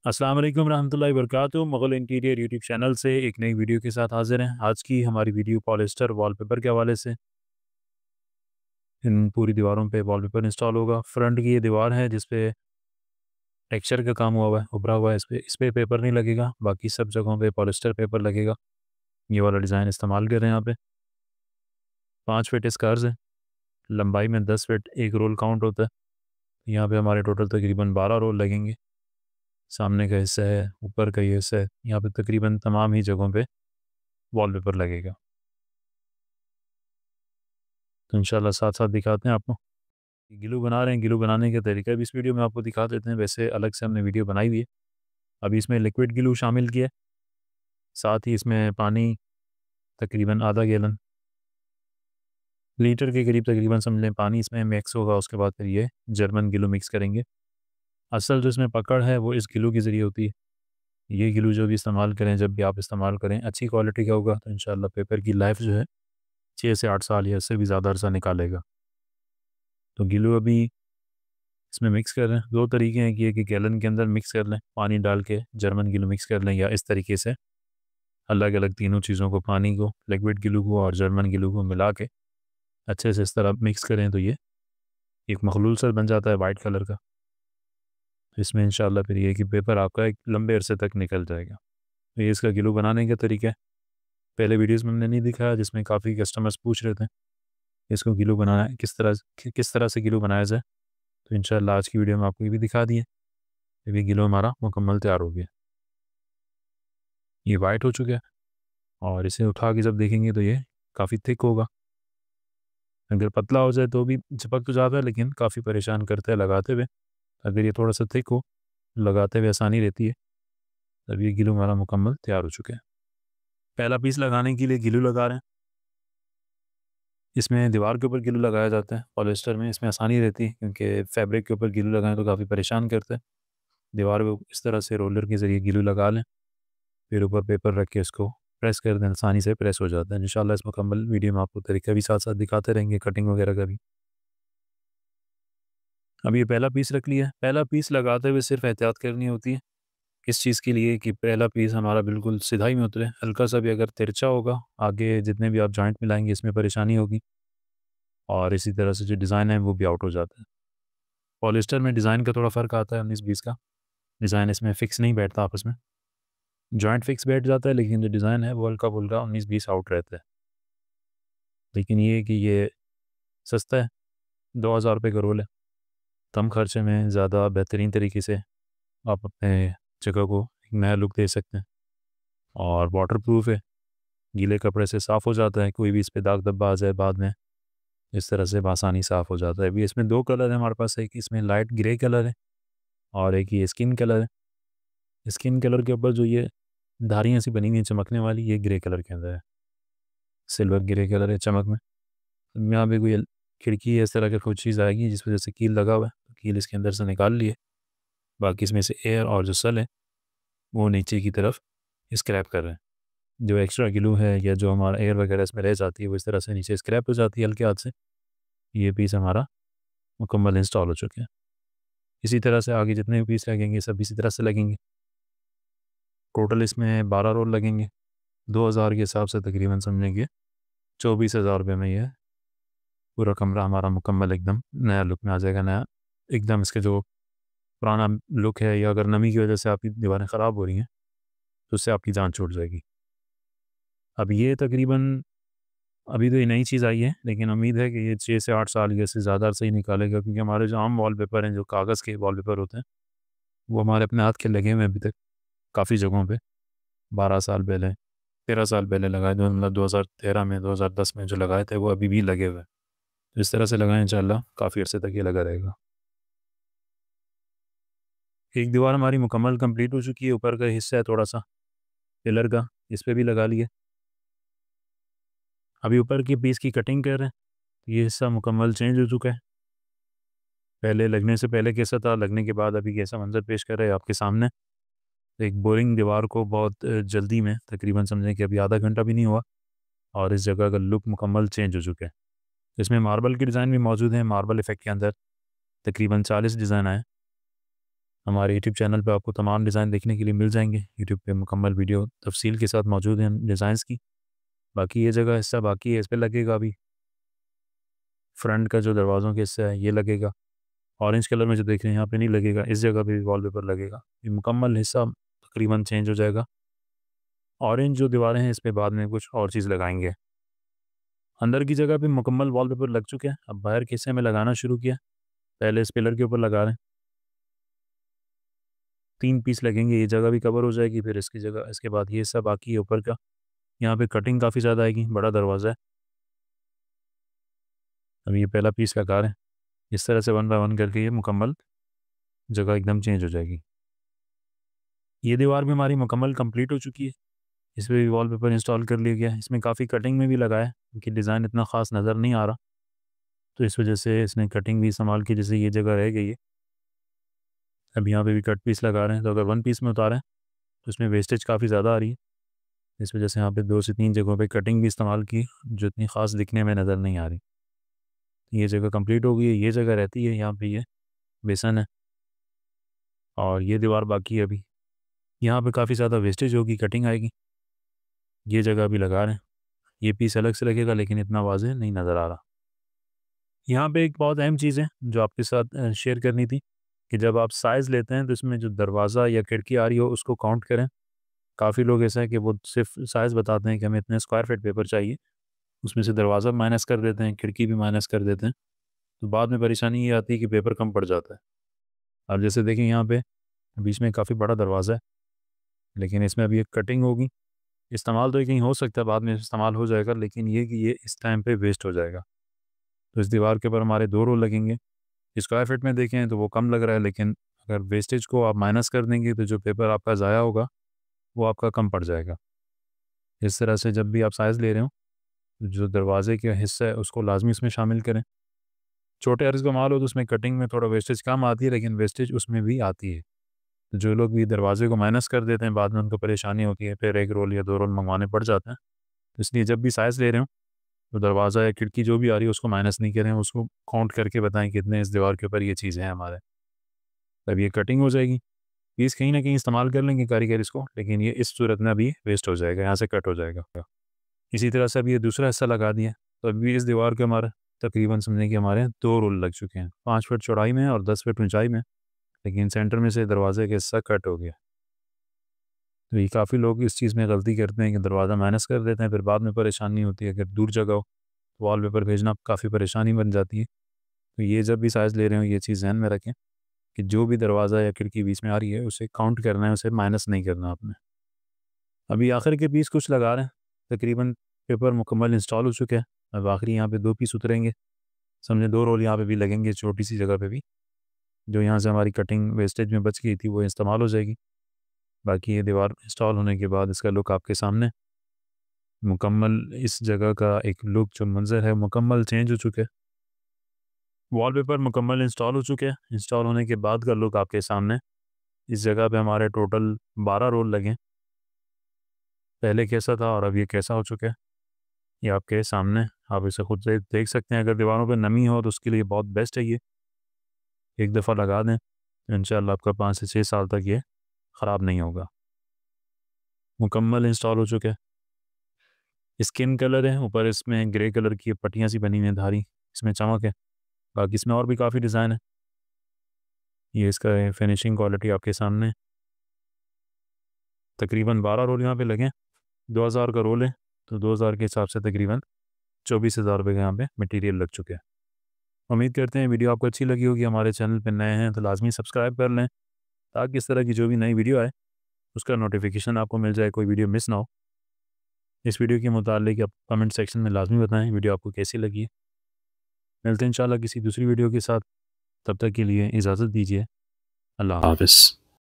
अस्सलाम वालेकुम रहमतुल्लाहि वबरकातुहू। मुग़ल इंटीरियर यूट्यूब चैनल से एक नई वीडियो के साथ हाज़िर हैं। आज की हमारी वीडियो पॉलिस्टर वॉलपेपर के हवाले से। इन पूरी दीवारों पे वॉलपेपर इंस्टॉल होगा। फ्रंट की ये दीवार है जिस पे टेक्सचर का काम हुआ हुआ है, उभरा हुआ है। इस पे पेपर नहीं लगेगा, बाकी सब जगहों पे पॉलिस्टर पेपर लगेगा। ये वाला डिज़ाइन इस्तेमाल कर रहे हैं यहाँ पे। 5 फीट स्क्वायर्स है, लंबाई में 10 फीट एक रोल काउंट होता है। यहाँ पे हमारे टोटल तकरीबन 12 रोल लगेंगे। सामने का हिस्सा है, ऊपर का ये हिस्सा है, यहाँ पे तकरीबन तमाम ही जगहों पे वॉलपेपर लगेगा। तो इंशाल्लाह साथ साथ दिखाते हैं आपको। गिलू बना रहे हैं, गिलू बनाने का तरीका भी इस वीडियो में आपको दिखा देते हैं। वैसे अलग से हमने वीडियो बनाई हुई है। अभी इसमें लिक्विड गिलू शामिल किया है, साथ ही इसमें पानी तकरीबन आधा गैलन, लीटर के करीब तकरीबन समझ लें पानी इसमें मिक्स होगा। उसके बाद फिर ये जर्मन गिलू मिक्स करेंगे। असल जो इसमें पकड़ है वो इस गिलू के ज़रिए होती है। ये गिलू जो भी इस्तेमाल करें, जब भी आप इस्तेमाल करें, अच्छी क्वालिटी का होगा तो इंशाल्लाह पेपर की लाइफ जो है 6 से 8 साल या इससे भी ज़्यादा अरसा निकालेगा। तो गिलू अभी इसमें मिक्स कर रहे हैं। 2 तरीके हैं कि एक गैलन के अंदर मिक्स कर लें, पानी डाल के जर्मन गिलू मिक्स कर लें, या इस तरीके से अलग अलग तीनों चीज़ों को, पानी को, लिक्विड गिलू को और जर्मन गिलू को मिला के अच्छे से इस तरह मिक्स करें तो ये एक मखलूल सा बन जाता है वाइट कलर का। इसमें इंशाल्लाह फिर ये कि पेपर आपका एक लंबे अरसे तक निकल जाएगा। तो ये इसका गिलू बनाने का तरीका है। पहले वीडियोज़ में हमने नहीं दिखाया, जिसमें काफ़ी कस्टमर्स पूछ रहे थे इसको गिलू बनाना है किस तरह से गिलू बनाया जाए। तो इंशाल्लाह आज की वीडियो में आपको ये भी दिखा दिए। अभी गिलो हमारा मुकम्मल तैयार हो गया। ये वाइट हो चुका है और इसे उठा के जब देखेंगे तो ये काफ़ी थिक होगा। अगर पतला हो जाए तो भी चिपक तो जाता है, लेकिन काफ़ी परेशान करता है लगाते हुए। अगर ये थोड़ा सा थिक हो, लगाते हुए आसानी रहती है। तब ये गिलू हमारा मुकम्मल तैयार हो चुका है। पहला पीस लगाने के लिए गिलू लगा रहे हैं। इसमें दीवार के ऊपर गिलू लगाया जाता है। पॉलिस्टर में इसमें आसानी रहती है, क्योंकि फैब्रिक के ऊपर गिलू लगाएं तो काफ़ी परेशान करता है। दीवार पे इस तरह से रोलर के ज़रिए गिलू लगा लें, फिर ऊपर पेपर रख के इसको प्रेस कर दें, आसानी से प्रेस हो जाता है। इंशाल्लाह इस मुकम्मल वीडियो में आपको तरीका भी साथ साथ दिखाते रहेंगे, कटिंग वगैरह का भी। अब ये पहला पीस रख लिया है। पहला पीस लगाते हुए सिर्फ एहतियात करनी होती है इस चीज़ के लिए कि पहला पीस हमारा बिल्कुल सिधाई में उतरे। हल्का सा भी अगर तिरछा होगा, आगे जितने भी आप जॉइंट मिलाएंगे इसमें परेशानी होगी, और इसी तरह से जो डिज़ाइन है वो भी आउट हो जाता है। पॉलिस्टर में डिज़ाइन का थोड़ा फ़र्क आता है 19-20 का। डिज़ाइन इसमें फ़िक्स नहीं बैठता आपस में, जॉइंट फ़िक्स बैठ जाता है, लेकिन जो डिज़ाइन है वो हल्का-फुल्का 19-20 आउट रहता है। लेकिन ये है कि ये सस्ता है, 2000 रुपये का रोल है। कम खर्चे में ज़्यादा बेहतरीन तरीके से आप अपने जगह को एक नया लुक दे सकते हैं, और वाटरप्रूफ है, गीले कपड़े से साफ़ हो जाता है। कोई भी इस पे दाग धब्बा आ जाए बाद में, इस तरह से बआसानी साफ़ हो जाता है। अभी इसमें 2 कलर हैं हमारे पास, एक इसमें लाइट ग्रे कलर है और एक ये स्किन कलर है। स्किन कलर के ऊपर जो ये धारियाँ सी बनी हुई हैं चमकने वाली, ये ग्रे कलर के अंदर है, सिल्वर ग्रे कलर है चमक में। यहाँ पे कोई खिड़की है, इस तरह का कुछ चीज़ आएगी जिस वजह से कील लगा हुआ है, तो कील इसके अंदर से निकाल लिए। बाकी इसमें से एयर और जो सल है वो नीचे की तरफ स्क्रैप कर रहे हैं। जो एक्स्ट्रा ग्लू है या जो हमारा एयर वगैरह इसमें रह जाती है वो इस तरह से नीचे स्क्रैप हो जाती है हल्के हाथ से। ये पीस हमारा मुकम्मल इंस्टॉल हो चुके हैं। इसी तरह से आगे जितने भी पीस लगेंगे सब इसी तरह से लगेंगे। टोटल इसमें 12 रोल लगेंगे। 2000 के हिसाब से तकरीबन समझेंगे 24,000 रुपये में ये पूरा कमरा हमारा मुकम्मल एकदम नया लुक में आ जाएगा। नया एकदम, इसके जो पुराना लुक है, या अगर नमी की वजह से आपकी दीवारें ख़राब हो रही हैं तो उससे आपकी जान छूट जाएगी। अब ये तकरीबन, अभी तो ये नई चीज़ आई है, लेकिन उम्मीद है कि ये 6 से 8 साल या इससे ज़्यादा अरसा ही निकालेगा, क्योंकि हमारे जो आम वॉलपेपर हैं, जो कागज़ के वॉलपेपर होते हैं, वो हमारे अपने हाथ के लगे हुए हैं अभी तक काफ़ी जगहों पे। 12 साल पहले, 13 साल पहले लगाए थे, मतलब 2013 में, 2010 में जो लगाए थे वो अभी भी लगे हुए हैं। तो इस तरह से लगाएं, इंशाल्लाह काफ़ी अरसे तक ये लगा रहेगा। एक दीवार हमारी मुकम्मल कंप्लीट हो चुकी है। ऊपर का हिस्सा है थोड़ा सा पिलर का, इस पे भी लगा लिए। अभी ऊपर की पीस की कटिंग कर रहे हैं। ये हिस्सा मुकम्मल चेंज हो चुका है। पहले लगने से पहले कैसा था, लगने के बाद अभी कैसा मंजर पेश कर रहे हैं आपके सामने। एक बोरिंग दीवार को बहुत जल्दी में, तकरीबन समझें कि अभी आधा घंटा भी नहीं हुआ, और इस जगह का लुक मुकम्मल चेंज हो चुका है। इसमें मार्बल के डिज़ाइन भी मौजूद हैं। मार्बल इफ़ेक्ट के अंदर तकरीबन 40 डिज़ाइन आए। हमारे यूट्यूब चैनल पे आपको तमाम डिज़ाइन देखने के लिए मिल जाएंगे। यूट्यूब पे मुकम्मल वीडियो तफसील के साथ मौजूद हैं डिज़ाइंस की। बाकी ये जगह हिस्सा बाकी है, इस पे लगेगा अभी। फ्रंट का जो दरवाज़ों का हिस्सा है ये लगेगा। ऑरेंज कलर में जो देख रहे हैं यहाँ पे नहीं लगेगा, इस जगह पे भी वॉलपेपर लगेगा। ये मुकम्मल हिस्सा तकरीबन चेंज हो जाएगा। ऑरेंज जो दीवारें हैं इस पे बाद में कुछ और चीज़ लगाएंगे। अंदर की जगह पे मुकम्मल वॉलपेपर लग चुके हैं, अब बाहर के हिस्से में लगाना शुरू किया। पहले इस पिलर के ऊपर लगा रहे हैं, 3 पीस लगेंगे, ये जगह भी कवर हो जाएगी। फिर इसकी जगह इसके बाद ये हिस्सा बाकी है ऊपर का, यहाँ पे कटिंग काफ़ी ज़्यादा आएगी, बड़ा दरवाज़ा है। अब ये पहला पीस लगा रहे हैं, इस तरह से 1 बाय 1 करके ये मुकम्मल जगह एकदम चेंज हो जाएगी। ये दीवार भी हमारी मुकम्मल कंप्लीट हो चुकी है। इस पर भी वॉलपेपर इंस्टॉल कर लिया गया है। इसमें काफ़ी कटिंग में भी लगा है क्योंकि डिज़ाइन इतना ख़ास नज़र नहीं आ रहा, तो इस वजह से इसने कटिंग भी संभाल के, जैसे ये जगह रह गई है। अब यहाँ पे भी कट पीस लगा रहे हैं, तो अगर 1 पीस में उतारें तो इसमें वेस्टेज काफ़ी ज़्यादा आ रही है। इस वजह से यहाँ पे 2 से 3 जगहों पे कटिंग भी इस्तेमाल की जो इतनी ख़ास दिखने में नज़र नहीं आ रही। ये जगह कंप्लीट हो गई है, ये जगह रहती है, यहाँ पे ये बेसन है और ये दीवार बाकी है अभी। यहाँ पे काफ़ी ज़्यादा वेस्टेज होगी, कटिंग आएगी। ये जगह अभी लगा रहे हैं, ये पीस अलग से लगेगा लेकिन इतना वाज़ेह नहीं नज़र आ रहा। यहाँ पे एक बहुत अहम चीज़ है जो आपके साथ शेयर करनी थी कि जब आप साइज़ लेते हैं तो इसमें जो दरवाज़ा या खिड़की आ रही हो उसको काउंट करें। काफ़ी लोग ऐसा है कि वो सिर्फ साइज़ बताते हैं कि हमें इतने स्क्वायर फीट पेपर चाहिए, उसमें से दरवाज़ा माइनस कर देते हैं, खिड़की भी माइनस कर देते हैं, तो बाद में परेशानी ये आती है कि पेपर कम पड़ जाता है। अब जैसे देखें यहाँ पे बीच में काफ़ी बड़ा दरवाज़ा है, लेकिन इसमें अभी एक कटिंग होगी। इस्तेमाल तो ये कहीं हो सकता है, बाद में इस्तेमाल हो जाएगा, लेकिन ये कि ये इस टाइम पे वेस्ट हो जाएगा। तो इस दीवार के ऊपर हमारे 2 रोल लगेंगे। स्क्वायर फीट में देखें तो वो कम लग रहा है, लेकिन अगर वेस्टेज को आप माइनस कर देंगे तो जो पेपर आपका ज़ाया होगा वो आपका कम पड़ जाएगा। इस तरह से जब भी आप साइज़ ले रहे हो तो जो दरवाजे का हिस्सा है उसको लाजमी इसमें शामिल करें। छोटे अर्ज़ का माल हो तो उसमें कटिंग में थोड़ा वेस्टेज कम आती है, लेकिन वेस्टेज उसमें भी आती है। तो जो लोग भी दरवाजे को माइनस कर देते हैं बाद में उनको परेशानी होती है, फिर 1 रोल या 2 रोल मंगवाने पड़ जाते हैं। तो इसलिए जब भी साइज़ ले रहे हो तो दरवाज़ा या खिड़की जो भी आ रही है उसको माइनस नहीं करें, उसको काउंट करके बताएं कितने इस दीवार के ऊपर ये चीज़ें हैं हमारे। तब ये कटिंग हो जाएगी। पीस कहीं न कहीं इस्तेमाल कर लेंगे कारीगर इसको, लेकिन ये इस सूरत में अभी वेस्ट हो जाएगा, यहाँ से कट हो जाएगा। इसी तरह से अब ये दूसरा हिस्सा लगा दिया, तो अभी इस दीवार के हमारे तकरीबन समझें कि हमारे 2 रोल लग चुके हैं, 5 फीट चौड़ाई में और 10 फीट ऊंचाई में, लेकिन सेंटर में से दरवाजे का हिस्सा कट हो गया। तो ये काफ़ी लोग इस चीज़ में गलती करते हैं कि दरवाज़ा माइनस कर देते हैं, फिर बाद में परेशानी होती है। अगर दूर जगह हो तो वॉलपेपर भेजना काफ़ी परेशानी बन जाती है। तो ये जब भी साइज़ ले रहे हो ये चीज़ ध्यान में रखें कि जो भी दरवाज़ा या खिड़की बीच में आ रही है उसे काउंट करना है, उसे माइनस नहीं करना आपने। अभी आखिर के पीस कुछ लगा रहे हैं, तकरीबन पेपर मुकम्मल इंस्टॉल हो चुके हैं। अब आखिरी यहाँ पे 2 पीस उतरेंगे, समझे 2 रोल यहाँ पे भी लगेंगे छोटी सी जगह पे भी, जो यहाँ से हमारी कटिंग वेस्टेज में बच गई थी वो इस्तेमाल हो जाएगी। बाकी ये दीवार इंस्टॉल होने के बाद इसका लुक आपके सामने मुकम्मल, इस जगह का एक लुक जो मंज़र है मुकम्मल चेंज हो चुका है। वॉलपेपर मुकम्मल इंस्टॉल हो चुके हैं, इंस्टॉल होने के बाद का लुक आपके सामने। इस जगह पे हमारे टोटल 12 रोल लगे, पहले कैसा था और अब ये कैसा हो चुका है ये आपके सामने, आप इसे खुद से देख सकते हैं। अगर दीवारों पे नमी हो तो उसके लिए बहुत बेस्ट है ये, एक दफ़ा लगा दें तो इंशाल्लाह आपका 5 से 6 साल तक ये ख़राब नहीं होगा। मुकम्मल इंस्टॉल हो चुका है। स्किन कलर है, ऊपर इसमें ग्रे कलर की पट्टियाँ सी बनी हुई हैं, धारी इसमें चमक है। बाकी इसमें और भी काफ़ी डिज़ाइन है। ये इसका फिनिशिंग क्वालिटी आपके सामने। तकरीबन 12 रोल यहाँ पे लगे, 2000 का रोल है, तो 2000 के हिसाब से तकरीबन 24,000 रुपये का यहाँ पे मटेरियल लग चुके हैं। उम्मीद करते हैं वीडियो आपको अच्छी लगी होगी। हमारे चैनल पे नए हैं तो लाजमी सब्सक्राइब कर लें ताकि इस तरह की जो भी नई वीडियो आए उसका नोटिफिकेशन आपको मिल जाए, कोई वीडियो मिस ना हो। इस वीडियो के मुतालिक आप कमेंट सेक्शन में लाजमी बताएं वीडियो आपको कैसी लगी है। मिलते हैं इंशाल्लाह किसी दूसरी वीडियो के साथ, तब तक के लिए इजाज़त दीजिए। अल्लाह हाफ़िज़।